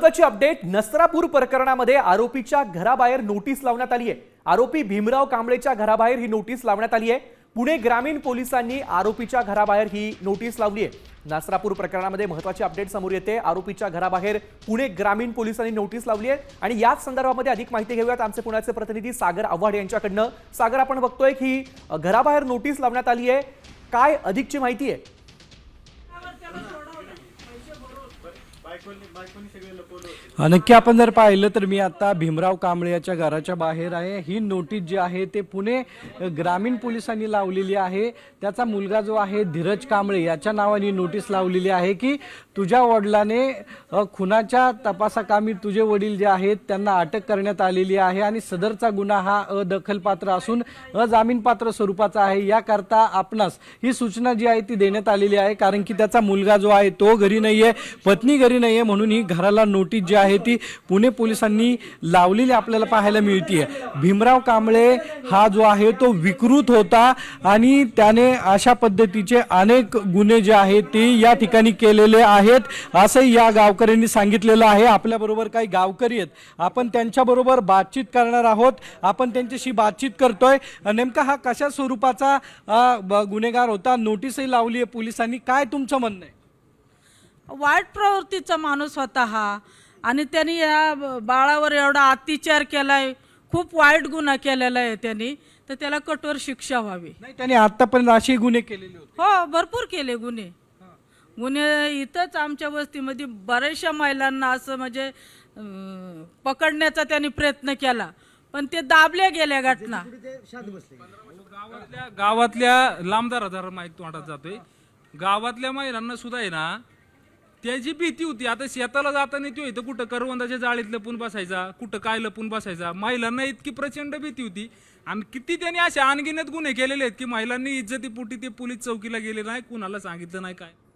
महत्त्वाची अपडेट, नसरापूर प्रकरणामध्ये आरोपीच्या घराबाहेर नोटीस लावण्यात आली आहे। आरोपी भीमराव कांबळेच्या घराबाहेर ही नोटीस लावण्यात आली आहे। पुणे ग्रामीण पोलिसांनी आरोपीच्या घराबाहेर ही नोटीस लावली आहे। नसरापूर प्रकरणामध्ये महत्त्वाची अपडेट समोर येते। आरोपीच्या घराबाहेर पुणे ग्रामीण पोलिसांनी नोटीस लावली आहे आणि याच संदर्भामध्ये अधिक माहिती घेऊयात आमचे पुण्याचे प्रतिनिधी सागर आव्हाड यांच्याकडनं। सागर, आपण बघतोय की घराबाहेर नोटीस लावण्यात आली आहे, काय अधिकची माहिती आहे? नक्की आपण जर पाहिलं तर मी आता भीमराव कांबळे याच्या घराच्या बाहेर आहे। ही नोटीस जी आहे ते पुणे ग्रामीण पोलिसांनी लावलेली आहे। त्याचा मुलगा जो आहे धीरज कांबळे याच्या नावाने नोटीस लावलेली आहे की तुझ्या वडिलाने खुनाच्या तपासाकामी तुझे वडील जे आहेत त्यांना अटक करण्यात आलेली आहे आणि सदरचा गुन्हा हा अदखलपात्र असून अजामीनपात्र स्वरूपाचा आहे। याकरता आपणास ही सूचना जी आहे ती देण्यात आलेली आहे, कारण की त्याचा मुलगा जो आहे तो घरी नाहीये, पत्नी घरी नाहीये, म्हणून ही घराला नोटीस जी आहे ती पुणे पोलिसांनी लावलेली आपल्याला पाहायला मिळते। भीमराव कांबळे हा जो आहे तो विकृत होता आणि त्याने अशा पद्धतीचे अनेक गुन्हे जे आहेत ते या ठिकाणी केलेले आहेत असं या गावकऱ्यांनी सांगितलेलं आहे। आपल्या बरोबर काही गावकरी आहेत, आपण त्यांच्या बरोबर बातचीत करणार आहोत। आपण त्यांच्याशी बातचीत करतोय। नेमका हा कशा स्वरूपाचा गुन्हेगार होता, नोटीसही लावली आहे पोलिसांनी, काय तुमचं म्हणणं आहे? वाईट प्रवृत्तीचा माणूस होता हा आणि त्यांनी या बाळावर एवढा अत्याचार केलाय, खूप वाईट गुन्हा केलेला आहे त्यांनी, तर त्याला कठोर शिक्षा व्हावी। नाही, त्यांनी आतापर्यंत अशी गुन्हे केलेले होते? हो, भरपूर केले गुन्हे। इथंच आमच्या वस्तीमध्ये बऱ्याचशा महिलांना असं म्हणजे पकडण्याचा त्यांनी प्रयत्न केला, पण ते दाबल्या गेल्या घटना। गावातल्या लांबदार माहीत तोंडात जातोय, गावातल्या महिलांना सुद्धा आहे ना त्याची भीती होती। आता शेताला जाताना तो इथं कुठं करवंदाच्या जाळीत लपून बसायचा, कुठं काय लपून बसायचा, महिलांना इतकी प्रचंड भीती होती। आणि किती त्यांनी असे अनगिनत गुन्हे केलेले आहेत की महिलांनी इज्जतीपोटी ते पोलीस चौकीला गेले नाही, कुणाला सांगितलं नाही काय।